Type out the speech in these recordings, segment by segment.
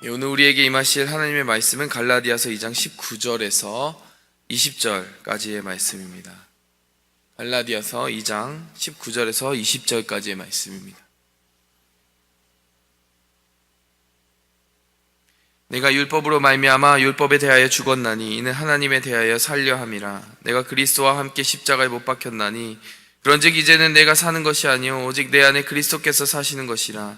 오늘 우리에게 임하실 하나님의 말씀은 갈라디아서 2장 19절에서 20절까지의 말씀입니다. 갈라디아서 2장 19절에서 20절까지의 말씀입니다. 내가 율법으로 말미암아 율법에 대하여 죽었나니 이는 하나님에 대하여 살려 함이라. 내가 그리스도와 함께 십자가에 못 박혔나니 그런즉 이제는 내가 사는 것이 아니요 오직 내 안에 그리스도께서 사시는 것이라.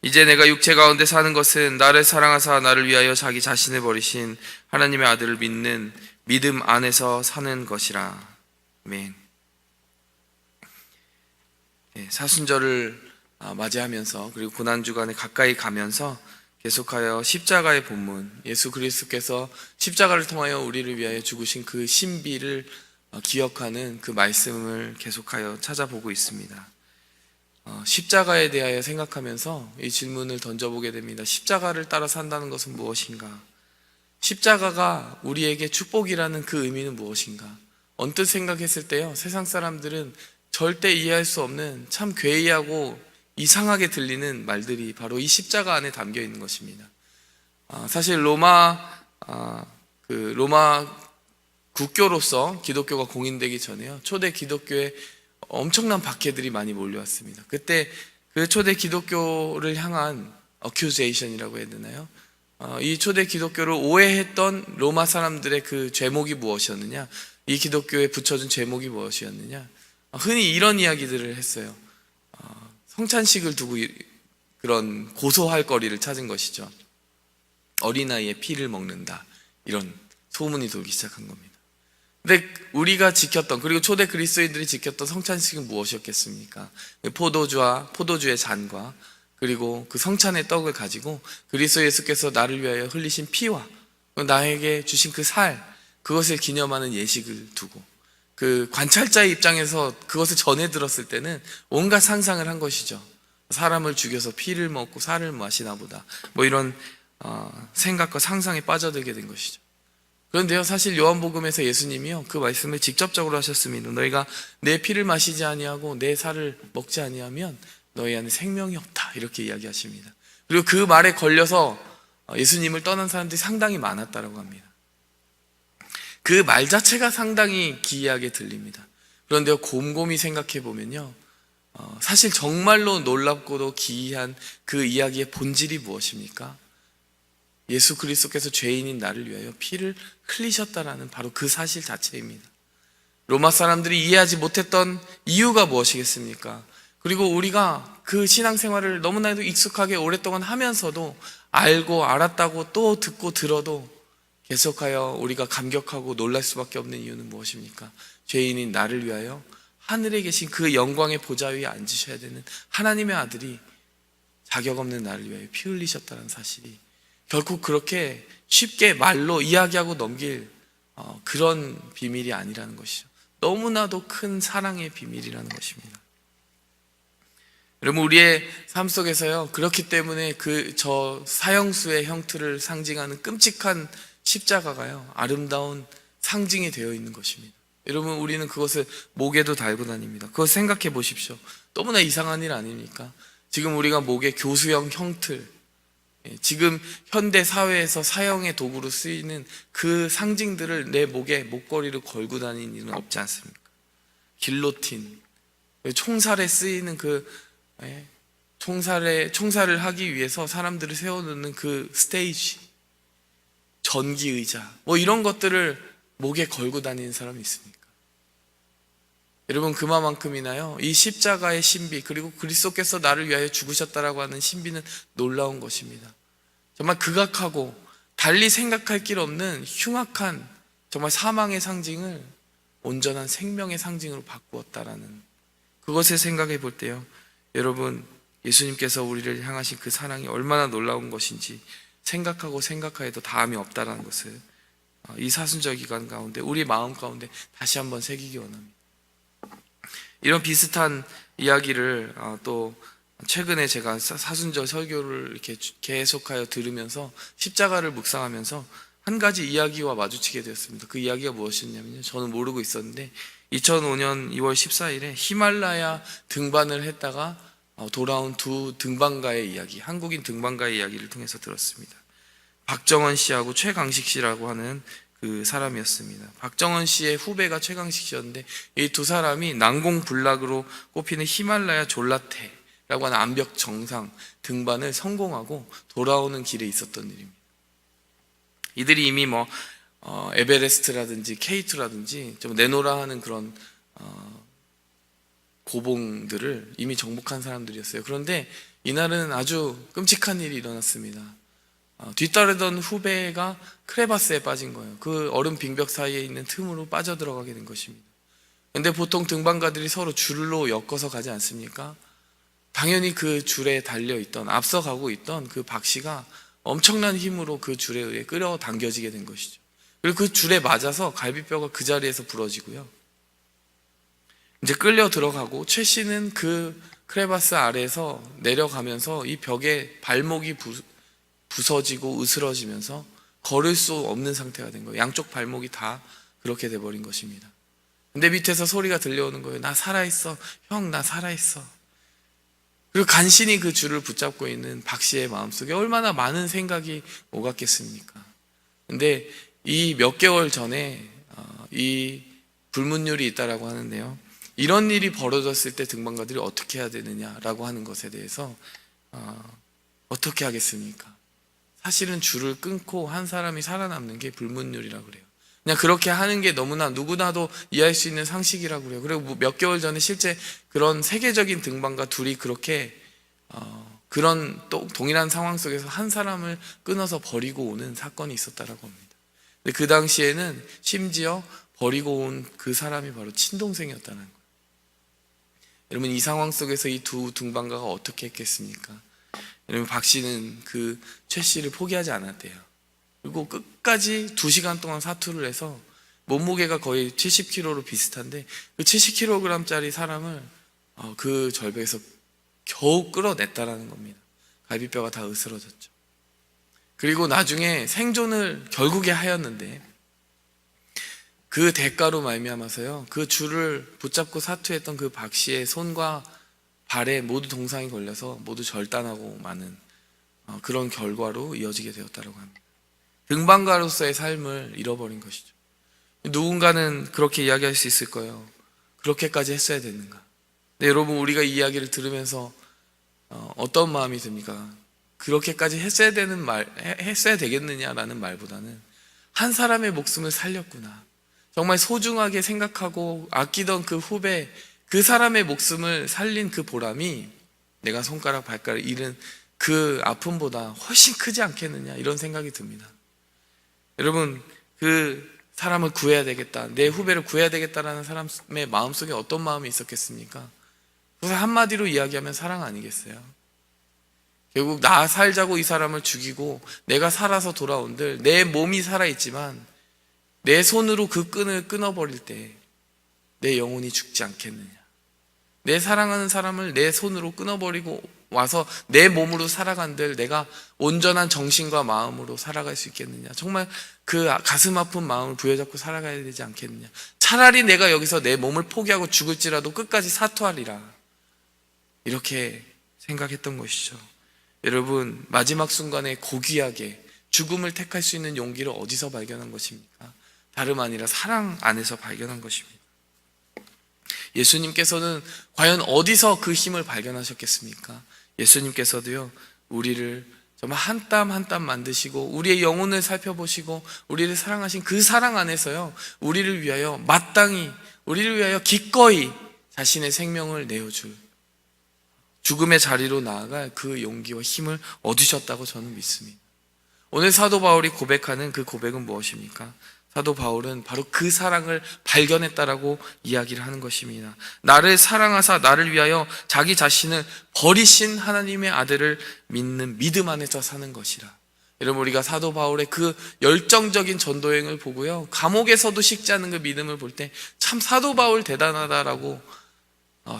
이제 내가 육체 가운데 사는 것은 나를 사랑하사 나를 위하여 자기 자신을 버리신 하나님의 아들을 믿는 믿음 안에서 사는 것이라. 아멘. 사순절을 맞이하면서 그리고 고난주간에 가까이 가면서 계속하여 십자가의 본문, 예수 그리스도께서 십자가를 통하여 우리를 위하여 죽으신 그 신비를 기억하는 그 말씀을 계속하여 찾아보고 있습니다. 십자가에 대하여 생각하면서 이 질문을 던져보게 됩니다. 십자가를 따라 산다는 것은 무엇인가? 십자가가 우리에게 축복이라는 그 의미는 무엇인가? 언뜻 생각했을 때요, 세상 사람들은 절대 이해할 수 없는 참 괴이하고 이상하게 들리는 말들이 바로 이 십자가 안에 담겨 있는 것입니다. 사실 로마 국교로서 기독교가 공인되기 전에요, 초대 기독교에 엄청난 박해들이 많이 몰려왔습니다. 그때 그 초대 기독교를 향한 어큐제이션이라고 해야 되나요? 이 초대 기독교를 오해했던 로마 사람들의 그 죄목이 무엇이었느냐? 이 기독교에 붙여준 죄목이 무엇이었느냐? 흔히 이런 이야기들을 했어요. 성찬식을 두고 그런 고소할 거리를 찾은 것이죠. 어린아이의 피를 먹는다, 이런 소문이 돌기 시작한 겁니다. 근데 우리가 지켰던, 그리고 초대 그리스도인들이 지켰던 성찬식은 무엇이었겠습니까? 포도주의 잔과 그리고 그 성찬의 떡을 가지고 그리스도 예수께서 나를 위하여 흘리신 피와 나에게 주신 그 살, 그것을 기념하는 예식을 두고, 그 관찰자의 입장에서 그것을 전해 들었을 때는 온갖 상상을 한 것이죠. 사람을 죽여서 피를 먹고 살을 마시나 보다, 이런 생각과 상상에 빠져들게 된 것이죠. 그런데요, 사실 요한복음에서 예수님이요, 그 말씀을 직접적으로 하셨습니다. 너희가 내 피를 마시지 아니하고 내 살을 먹지 아니하면 너희 안에 생명이 없다, 이렇게 이야기하십니다. 그리고 그 말에 걸려서 예수님을 떠난 사람들이 상당히 많았다고 합니다. 그 말 자체가 상당히 기이하게 들립니다. 그런데요, 곰곰이 생각해 보면요, 사실 정말로 놀랍고도 기이한 그 이야기의 본질이 무엇입니까? 예수 그리스도께서 죄인인 나를 위하여 피를 흘리셨다라는 바로 그 사실 자체입니다. 로마 사람들이 이해하지 못했던 이유가 무엇이겠습니까? 그리고 우리가 그 신앙생활을 너무나도 익숙하게 오랫동안 하면서도 알고 알았다고 또 듣고 들어도 계속하여 우리가 감격하고 놀랄 수밖에 없는 이유는 무엇입니까? 죄인인 나를 위하여 하늘에 계신 그 영광의 보좌 위에 앉으셔야 되는 하나님의 아들이 자격 없는 나를 위하여 피 흘리셨다는 사실이 결코 그렇게 쉽게 말로 이야기하고 넘길 그런 비밀이 아니라는 것이죠. 너무나도 큰 사랑의 비밀이라는 것입니다. 여러분, 우리의 삶 속에서요, 그렇기 때문에 저 사형수의 형틀을 상징하는 끔찍한 십자가가요, 아름다운 상징이 되어 있는 것입니다. 여러분, 우리는 그것을 목에도 달고 다닙니다. 그것 생각해 보십시오. 너무나 이상한 일 아닙니까? 지금 우리가 목에 교수형 형틀, 지금 현대 사회에서 사형의 도구로 쓰이는 그 상징들을 내 목에 목걸이를 걸고 다니는 일은 없지 않습니까? 길로틴, 총살에 쓰이는 총살을 하기 위해서 사람들을 세워놓는 그 스테이지, 전기의자, 이런 것들을 목에 걸고 다니는 사람이 있습니까? 여러분, 그만큼이나요, 이 십자가의 신비, 그리고 그리스도께서 나를 위하여 죽으셨다라고 하는 신비는 놀라운 것입니다. 정말 극악하고 달리 생각할 길 없는 흉악한 정말 사망의 상징을 온전한 생명의 상징으로 바꾸었다라는 그것을 생각해 볼 때요, 여러분, 예수님께서 우리를 향하신 그 사랑이 얼마나 놀라운 것인지 생각하고 생각하여도 다함이 없다라는 것을 이 사순절 기간 가운데 우리 마음 가운데 다시 한번 새기기 원합니다. 이런 비슷한 이야기를 또 최근에 제가 사순절 설교를 이렇게 계속하여 들으면서 십자가를 묵상하면서 한 가지 이야기와 마주치게 되었습니다. 그 이야기가 무엇이었냐면요, 저는 모르고 있었는데 2005년 2월 14일에 히말라야 등반을 했다가 돌아온 두 등반가의 이야기, 한국인 등반가의 이야기를 통해서 들었습니다. 박정원 씨하고 최강식 씨라고 하는 그 사람이었습니다. 박정원 씨의 후배가 최강식 씨였는데 이 두 사람이 난공불락으로 꼽히는 히말라야 졸라테라고 하는 암벽 정상 등반을 성공하고 돌아오는 길에 있었던 일입니다. 이들이 이미 에베레스트라든지 K2라든지 좀 내노라 하는 그런 고봉들을 이미 정복한 사람들이었어요. 그런데 이날은 아주 끔찍한 일이 일어났습니다. 뒤따르던 후배가 크레바스에 빠진 거예요. 그 얼음 빙벽 사이에 있는 틈으로 빠져들어가게 된 것입니다. 근데 보통 등반가들이 서로 줄로 엮어서 가지 않습니까? 당연히 그 줄에 달려있던, 앞서가고 있던 그 박 씨가 엄청난 힘으로 그 줄에 의해 끌어당겨지게 된 것이죠. 그리고 그 줄에 맞아서 갈비뼈가 그 자리에서 부러지고요. 이제 끌려 들어가고 최 씨는 그 크레바스 아래에서 내려가면서 이 벽에 발목이 부서지고 으스러지면서 걸을 수 없는 상태가 된 거예요. 양쪽 발목이 다 그렇게 돼버린 것입니다. 근데 밑에서 소리가 들려오는 거예요. 나 살아있어. 형, 나 살아있어. 그리고 간신히 그 줄을 붙잡고 있는 박 씨의 마음속에 얼마나 많은 생각이 오갔겠습니까? 근데 이 몇 개월 전에 이 불문율이 있다라고 하는데요. 이런 일이 벌어졌을 때 등반가들이 어떻게 해야 되느냐라고 하는 것에 대해서 어떻게 하겠습니까? 사실은 줄을 끊고 한 사람이 살아남는 게 불문율이라고 그래요. 그냥 그렇게 하는 게 너무나 누구나도 이해할 수 있는 상식이라고 그래요. 그리고 몇 개월 전에 실제 그런 세계적인 등반가 둘이 그렇게 그런 또 동일한 상황 속에서 한 사람을 끊어서 버리고 오는 사건이 있었다라고 합니다. 근데 그 당시에는 심지어 버리고 온 그 사람이 바로 친동생이었다는 거예요. 여러분, 이 상황 속에서 이 두 등반가가 어떻게 했겠습니까? 여러분, 박 씨는 그 최 씨를 포기하지 않았대요. 그리고 끝까지 2시간 동안 사투를 해서 몸무게가 거의 70kg로 비슷한데 그 70kg짜리 사람을 그 절벽에서 겨우 끌어냈다라는 겁니다. 갈비뼈가 다 으스러졌죠. 그리고 나중에 생존을 결국에 하였는데 그 대가로 말미암아서요, 그 줄을 붙잡고 사투했던 그 박 씨의 손과 발에 모두 동상이 걸려서 모두 절단하고 마는 그런 결과로 이어지게 되었다고 합니다. 등반가로서의 삶을 잃어버린 것이죠. 누군가는 그렇게 이야기할 수 있을 거예요. 그렇게까지 했어야 됐는가? 근데 여러분, 우리가 이 이야기를 들으면서 어떤 마음이 듭니까? 그렇게까지 했어야 되겠느냐라는 말보다는 한 사람의 목숨을 살렸구나. 정말 소중하게 생각하고 아끼던 그 후배, 그 사람의 목숨을 살린 그 보람이 내가 손가락 발가락 잃은 그 아픔보다 훨씬 크지 않겠느냐, 이런 생각이 듭니다. 여러분, 그 사람을 구해야 되겠다, 내 후배를 구해야 되겠다라는 사람의 마음속에 어떤 마음이 있었겠습니까? 그래서 한마디로 이야기하면 사랑 아니겠어요? 결국 나 살자고 이 사람을 죽이고 내가 살아서 돌아온들, 내 몸이 살아있지만 내 손으로 그 끈을 끊어버릴 때 내 영혼이 죽지 않겠느냐? 내 사랑하는 사람을 내 손으로 끊어버리고 와서 내 몸으로 살아간들 내가 온전한 정신과 마음으로 살아갈 수 있겠느냐? 정말 그 가슴 아픈 마음을 부여잡고 살아가야 되지 않겠느냐? 차라리 내가 여기서 내 몸을 포기하고 죽을지라도 끝까지 사투하리라, 이렇게 생각했던 것이죠. 여러분, 마지막 순간에 고귀하게 죽음을 택할 수 있는 용기를 어디서 발견한 것입니까? 다름 아니라 사랑 안에서 발견한 것입니다. 예수님께서는 과연 어디서 그 힘을 발견하셨겠습니까? 예수님께서도요, 우리를 정말 한 땀 한 땀 만드시고 우리의 영혼을 살펴보시고 우리를 사랑하신 그 사랑 안에서요, 우리를 위하여 마땅히, 우리를 위하여 기꺼이 자신의 생명을 내어줄, 죽음의 자리로 나아갈 그 용기와 힘을 얻으셨다고 저는 믿습니다. 오늘 사도 바울이 고백하는 그 고백은 무엇입니까? 사도 바울은 바로 그 사랑을 발견했다라고 이야기를 하는 것입니다. 나를 사랑하사 나를 위하여 자기 자신을 버리신 하나님의 아들을 믿는 믿음 안에서 사는 것이라. 여러분, 우리가 사도 바울의 그 열정적인 전도행을 보고요, 감옥에서도 식지 않은 그 믿음을 볼 때 참 사도 바울 대단하다라고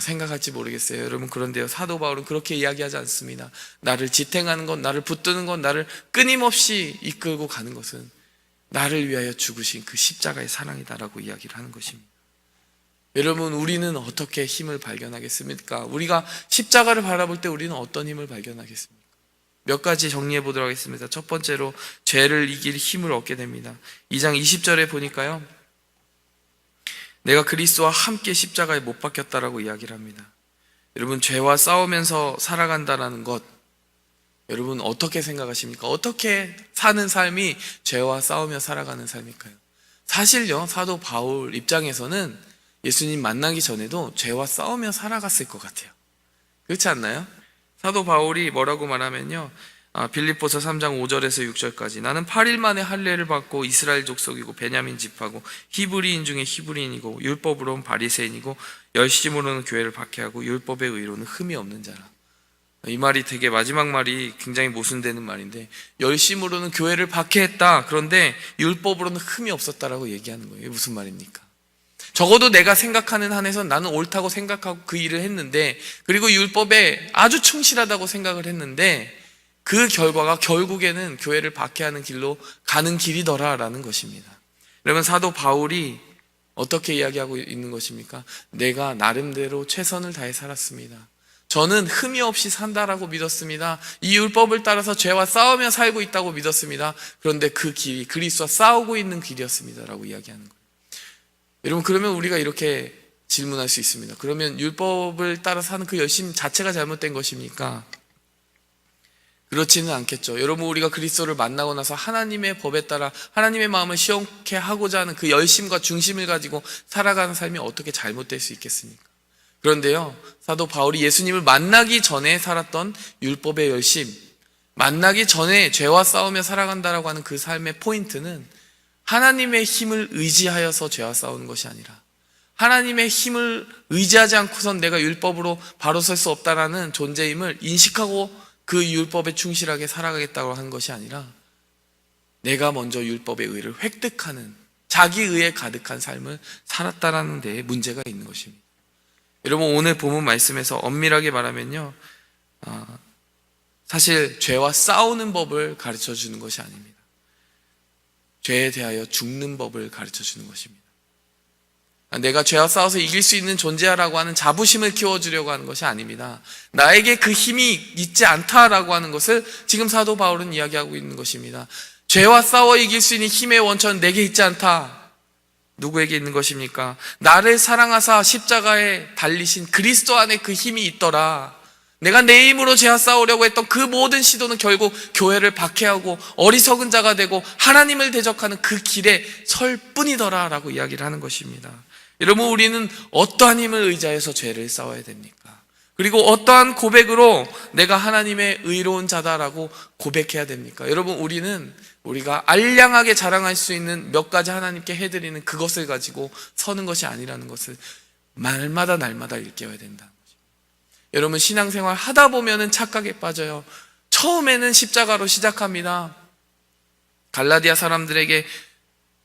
생각할지 모르겠어요. 여러분, 그런데요, 사도 바울은 그렇게 이야기하지 않습니다. 나를 지탱하는 것, 나를 붙드는 것, 나를 끊임없이 이끌고 가는 것은 나를 위하여 죽으신 그 십자가의 사랑이다라고 이야기를 하는 것입니다. 여러분, 우리는 어떻게 힘을 발견하겠습니까? 우리가 십자가를 바라볼 때 우리는 어떤 힘을 발견하겠습니까? 몇 가지 정리해 보도록 하겠습니다. 첫 번째로 죄를 이길 힘을 얻게 됩니다. 2장 20절에 보니까요, 내가 그리스도와 함께 십자가에 못 박혔다라고 이야기를 합니다. 여러분, 죄와 싸우면서 살아간다라는 것, 여러분 어떻게 생각하십니까? 어떻게 사는 삶이 죄와 싸우며 살아가는 삶일까요? 사실요, 사도 바울 입장에서는 예수님 만나기 전에도 죄와 싸우며 살아갔을 것 같아요. 그렇지 않나요? 사도 바울이 뭐라고 말하면요, 빌립보서 3장 5절에서 6절까지 나는 8일 만에 할례를 받고 이스라엘 족속이고 베냐민 집하고 히브리인 중에 히브리인이고 율법으로는 바리새인이고 열심으로는 교회를 박해하고 율법의 의로는 흠이 없는 자라. 이 말이 되게, 마지막 말이 굉장히 모순되는 말인데, 열심으로는 교회를 박해했다, 그런데 율법으로는 흠이 없었다라고 얘기하는 거예요. 이게 무슨 말입니까? 적어도 내가 생각하는 한에서 나는 옳다고 생각하고 그 일을 했는데, 그리고 율법에 아주 충실하다고 생각을 했는데, 그 결과가 결국에는 교회를 박해하는 길로 가는 길이더라라는 것입니다. 여러분, 사도 바울이 어떻게 이야기하고 있는 것입니까? 내가 나름대로 최선을 다해 살았습니다. 저는 흠이 없이 산다라고 믿었습니다. 이 율법을 따라서 죄와 싸우며 살고 있다고 믿었습니다. 그런데 그 길이 그리스도와 싸우고 있는 길이었습니다라고 이야기하는 거예요. 여러분, 그러면 우리가 이렇게 질문할 수 있습니다. 그러면 율법을 따라 사는 그 열심 자체가 잘못된 것입니까? 그렇지는 않겠죠. 여러분, 우리가 그리스도를 만나고 나서 하나님의 법에 따라 하나님의 마음을 시원케 하고자 하는 그 열심과 중심을 가지고 살아가는 삶이 어떻게 잘못될 수 있겠습니까? 그런데요, 사도 바울이 예수님을 만나기 전에 살았던 율법의 열심, 만나기 전에 죄와 싸우며 살아간다라고 하는 그 삶의 포인트는 하나님의 힘을 의지하여서 죄와 싸우는 것이 아니라, 하나님의 힘을 의지하지 않고선 내가 율법으로 바로 설 수 없다라는 존재임을 인식하고 그 율법에 충실하게 살아가겠다고 하는 것이 아니라, 내가 먼저 율법의 의를 획득하는 자기 의에 가득한 삶을 살았다라는 데에 문제가 있는 것입니다. 여러분, 오늘 본문 말씀에서 엄밀하게 말하면요, 사실 죄와 싸우는 법을 가르쳐 주는 것이 아닙니다. 죄에 대하여 죽는 법을 가르쳐 주는 것입니다. 내가 죄와 싸워서 이길 수 있는 존재라고 하는 자부심을 키워주려고 하는 것이 아닙니다. 나에게 그 힘이 있지 않다라고 하는 것을 지금 사도 바울은 이야기하고 있는 것입니다. 죄와 싸워 이길 수 있는 힘의 원천은 내게 있지 않다. 누구에게 있는 것입니까? 나를 사랑하사 십자가에 달리신 그리스도 안에 그 힘이 있더라. 내가 내 힘으로 죄와 싸우려고 했던 그 모든 시도는 결국 교회를 박해하고 어리석은 자가 되고 하나님을 대적하는 그 길에 설 뿐이더라 라고 이야기를 하는 것입니다. 여러분, 우리는 어떠한 힘을 의지해서 죄를 싸워야 됩니까? 그리고 어떠한 고백으로 내가 하나님의 의로운 자다라고 고백해야 됩니까? 여러분, 우리가 알량하게 자랑할 수 있는 몇 가지 하나님께 해드리는 그것을 가지고 서는 것이 아니라는 것을 날마다 일깨워야 된다. 여러분, 신앙생활 하다 보면은 착각에 빠져요. 처음에는 십자가로 시작합니다. 갈라디아 사람들에게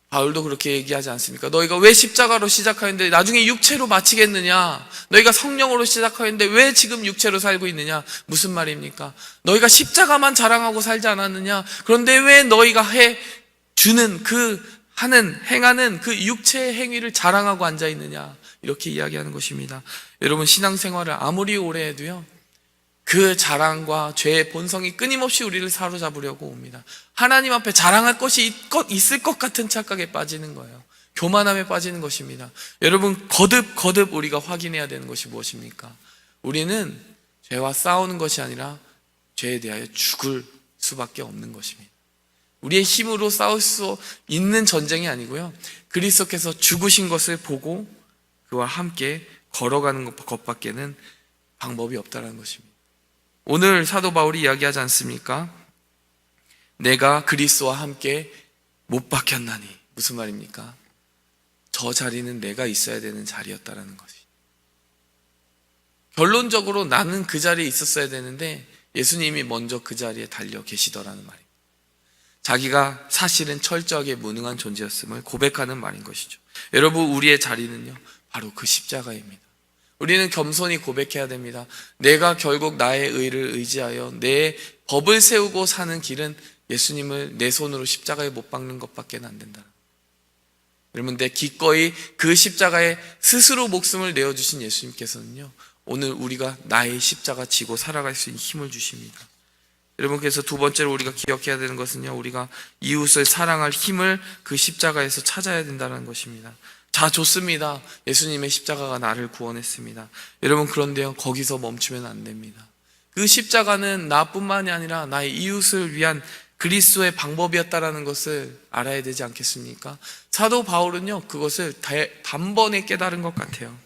바울도 그렇게 얘기하지 않습니까? 너희가 왜 십자가로 시작하는데 나중에 육체로 마치겠느냐? 너희가 성령으로 시작하는데 왜 지금 육체로 살고 있느냐? 무슨 말입니까? 너희가 십자가만 자랑하고 살지 않았느냐? 그런데 왜 너희가 행하는 그 육체의 행위를 자랑하고 앉아 있느냐? 이렇게 이야기하는 것입니다. 여러분, 신앙생활을 아무리 오래 해도요, 그 자랑과 죄의 본성이 끊임없이 우리를 사로잡으려고 옵니다. 하나님 앞에 자랑할 것이 있을 것 같은 착각에 빠지는 거예요. 교만함에 빠지는 것입니다. 여러분, 거듭 우리가 확인해야 되는 것이 무엇입니까? 우리는 죄와 싸우는 것이 아니라 죄에 대하여 죽을 수밖에 없는 것입니다. 우리의 힘으로 싸울 수 있는 전쟁이 아니고요, 그리스도께서 죽으신 것을 보고 그와 함께 걸어가는 것밖에는 방법이 없다는 것입니다. 오늘 사도 바울이 이야기하지 않습니까? 내가 그리스도와 함께 못 박혔나니. 무슨 말입니까? 저 자리는 내가 있어야 되는 자리였다라는 것이. 결론적으로 나는 그 자리에 있었어야 되는데 예수님이 먼저 그 자리에 달려 계시더라는 말입니다. 자기가 사실은 철저하게 무능한 존재였음을 고백하는 말인 것이죠. 여러분, 우리의 자리는요, 바로 그 십자가입니다. 우리는 겸손히 고백해야 됩니다. 내가 결국 나의 의를 의지하여 내 법을 세우고 사는 길은 예수님을 내 손으로 십자가에 못 박는 것밖에 안 된다. 여러분, 내 기꺼이 그 십자가에 스스로 목숨을 내어주신 예수님께서는요, 오늘 우리가 나의 십자가 지고 살아갈 수 있는 힘을 주십니다. 여러분, 그래서 두 번째로 우리가 기억해야 되는 것은요, 우리가 이웃을 사랑할 힘을 그 십자가에서 찾아야 된다는 것입니다. 자, 좋습니다. 예수님의 십자가가 나를 구원했습니다. 여러분, 그런데요, 거기서 멈추면 안 됩니다. 그 십자가는 나뿐만이 아니라 나의 이웃을 위한 그리스도의 방법이었다라는 것을 알아야 되지 않겠습니까? 사도 바울은요, 그것을 단번에 깨달은 것 같아요.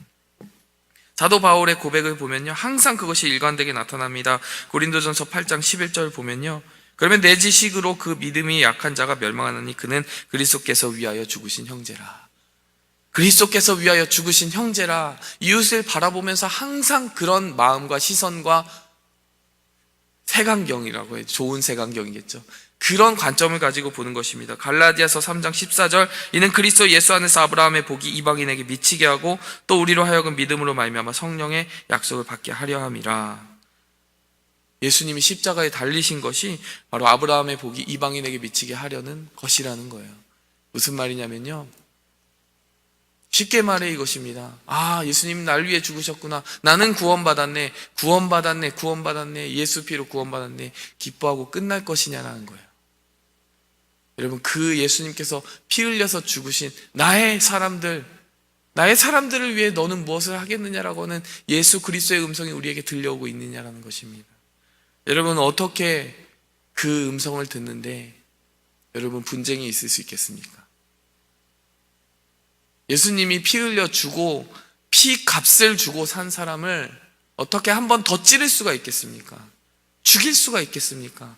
사도 바울의 고백을 보면요, 항상 그것이 일관되게 나타납니다. 고린도전서 8장 11절 보면요, 그러면 내 지식으로 그 믿음이 약한 자가 멸망하느니 그는 그리스도께서 위하여 죽으신 형제라. 그리스도께서 위하여 죽으신 형제라. 이웃을 바라보면서 항상 그런 마음과 시선과 색안경이라고 해요. 좋은 색안경이겠죠. 그런 관점을 가지고 보는 것입니다. 갈라디아서 3장 14절, 이는 그리스도 예수 안에서 아브라함의 복이 이방인에게 미치게 하고 또 우리로 하여금 믿음으로 말미암아 성령의 약속을 받게 하려 함이라. 예수님이 십자가에 달리신 것이 바로 아브라함의 복이 이방인에게 미치게 하려는 것이라는 거예요. 무슨 말이냐면요, 쉽게 말해 이것입니다. 아, 예수님 날 위해 죽으셨구나. 나는 구원받았네. 구원받았네. 구원받았네. 예수 피로 구원받았네. 기뻐하고 끝날 것이냐라는 거예요. 여러분, 그 예수님께서 피 흘려서 죽으신 나의 사람들을 위해 너는 무엇을 하겠느냐라고 하는 예수 그리스도의 음성이 우리에게 들려오고 있느냐라는 것입니다. 여러분, 어떻게 그 음성을 듣는데 여러분 분쟁이 있을 수 있겠습니까? 예수님이 피 흘려 주고 피 값을 주고 산 사람을 어떻게 한 번 더 찌를 수가 있겠습니까? 죽일 수가 있겠습니까?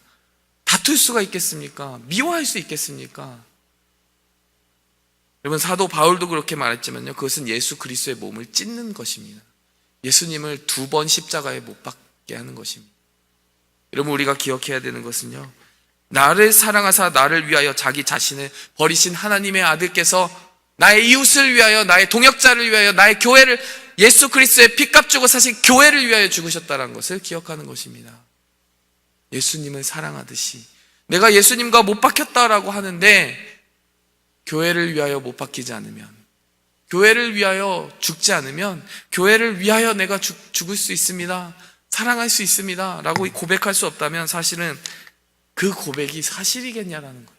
다툴 수가 있겠습니까? 미워할 수 있겠습니까? 여러분, 사도 바울도 그렇게 말했지만요, 그것은 예수 그리스도의 몸을 찢는 것입니다. 예수님을 2번 십자가에 못 박게 하는 것입니다. 여러분, 우리가 기억해야 되는 것은요, 나를 사랑하사 나를 위하여 자기 자신을 버리신 하나님의 아들께서 나의 이웃을 위하여, 나의 동역자를 위하여, 나의 교회를, 예수 그리스도의 피값 주고 사신 교회를 위하여 죽으셨다는 것을 기억하는 것입니다. 예수님을 사랑하듯이 내가 예수님과 못 박혔다라고 하는데 교회를 위하여 못 박히지 않으면, 교회를 위하여 죽지 않으면, 교회를 위하여 내가 죽을 수 있습니다, 사랑할 수 있습니다 라고 고백할 수 없다면 사실은 그 고백이 사실이겠냐라는 거예요.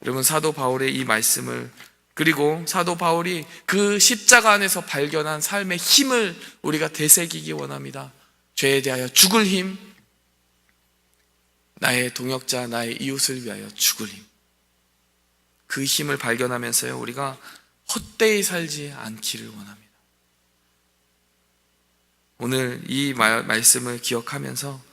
여러분, 사도 바울의 이 말씀을, 그리고 사도 바울이 그 십자가 안에서 발견한 삶의 힘을 우리가 되새기기 원합니다. 죄에 대하여 죽을 힘, 나의 동역자, 나의 이웃을 위하여 죽을 힘, 그 힘을 발견하면서요, 우리가 헛되이 살지 않기를 원합니다. 오늘 이 말씀을 기억하면서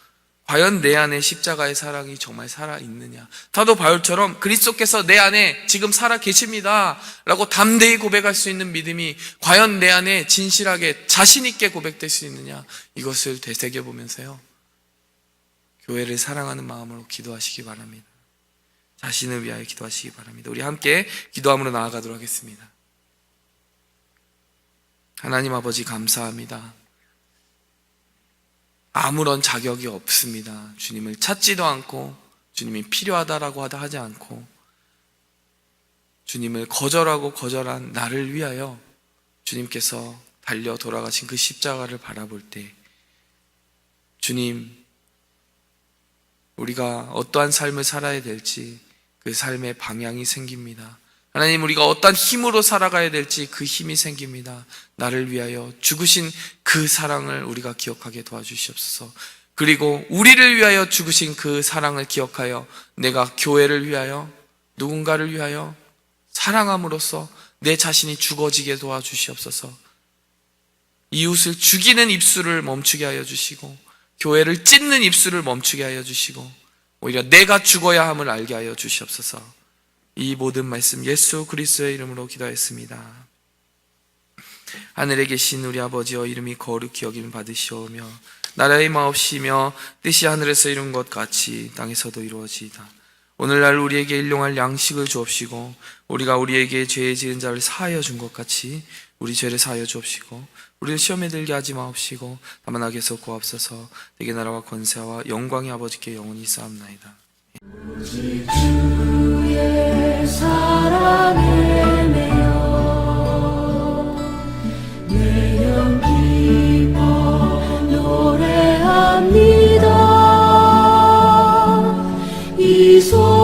과연 내 안에 십자가의 사랑이 정말 살아있느냐, 사도 바울처럼 그리스도께서 내 안에 지금 살아 계십니다 라고 담대히 고백할 수 있는 믿음이 과연 내 안에 진실하게 자신 있게 고백될 수 있느냐, 이것을 되새겨보면서요, 교회를 사랑하는 마음으로 기도하시기 바랍니다. 자신을 위하여 기도하시기 바랍니다. 우리 함께 기도함으로 나아가도록 하겠습니다. 하나님 아버지, 감사합니다. 아무런 자격이 없습니다. 주님을 찾지도 않고, 주님이 필요하다라고 하지 않고, 주님을 거절한 나를 위하여 주님께서 달려 돌아가신 그 십자가를 바라볼 때, 주님, 우리가 어떠한 삶을 살아야 될지 그 삶의 방향이 생깁니다. 하나님, 우리가 어떠한 힘으로 살아가야 될지 그 힘이 생깁니다. 나를 위하여 죽으신 그 사랑을 우리가 기억하게 도와주시옵소서. 그리고 우리를 위하여 죽으신 그 사랑을 기억하여 내가 교회를 위하여, 누군가를 위하여 사랑함으로써 내 자신이 죽어지게 도와주시옵소서. 이웃을 죽이는 입술을 멈추게 하여 주시고, 교회를 찢는 입술을 멈추게 하여 주시고, 오히려 내가 죽어야 함을 알게 하여 주시옵소서. 이 모든 말씀 예수 그리스도의 이름으로 기도했습니다. 하늘에 계신 우리 아버지여, 이름이 거룩히 여김을 받으시오며 나라의 마옵시며 뜻이 하늘에서 이룬 것 같이 땅에서도 이루어지이다. 오늘날 우리에게 일용할 양식을 주옵시고, 우리가 우리에게 죄 지은 자를 사하여 준 것 같이 우리 죄를 사하여 주옵시고, 우리를 시험에 들게 하지 마옵시고 다만 악에서 구하옵소서. 내게 나라와 권세와 영광이 아버지께 영원히 쌓옵나이다. 오직 주의 사랑에 매여 내 영 기뻐 노래합니다. 소리